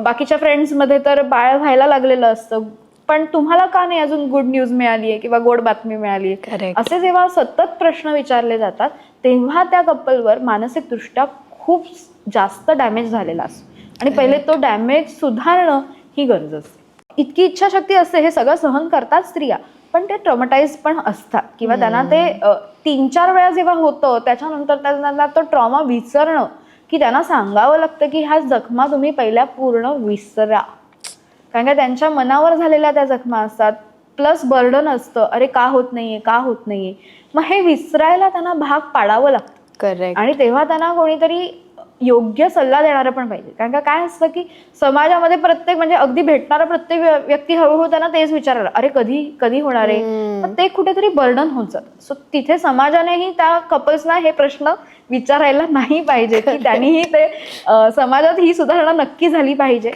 बाकीच्या फ्रेंड्समध्ये तर बाळ व्हायला लागलेलं असतं, पण तुम्हाला का नाही अजून गुड न्यूज मिळाली आहे किंवा गोड बातमी मिळाली आहे, असे जेव्हा सतत प्रश्न विचारले जातात तेव्हा त्या कपलवर मानसिकदृष्ट्या खूप जास्त डॅमेज झालेला असतो आणि पहिले तो डॅमेज सुधारणं ही गरज असते. इतकी इच्छाशक्ती असते, हे सगळं सहन करतात स्त्रिया, पण ते ट्रॉमाटाइज पण असतात किंवा त्यांना ते 3-4 वेळा जेव्हा होतं त्याच्यानंतर त्यांना तो ट्रॉमा विसरणं, की त्यांना सांगावं लागतं की ह्या जखमा तुम्ही पहिल्या पूर्ण विसरा, कारण का त्यांच्या मनावर झालेल्या त्या जखमा असतात, प्लस बर्डन असतं, अरे का होत नाहीये, का होत नाहीये, मग हे विसरायला त्यांना भाग पाडावं लागतं. करेक्ट. आणि तेव्हा त्यांना कोणीतरी योग्य सल्ला देणारं पण पाहिजे, कारण का काय असतं की समाजामध्ये प्रत्येक म्हणजे अगदी भेटणारा प्रत्येक व्यक्ती हळूहळू त्यांना तेच विचारणार, अरे कधी कधी होणार आहे, मग ते कुठेतरी बर्डन होत जातं. सो तिथे समाजानेही त्या कपल्सना हे प्रश्न विचारायला नाही पाहिजे की त्यांनीही ते समाजात ही सुधारणा नक्की झाली पाहिजे.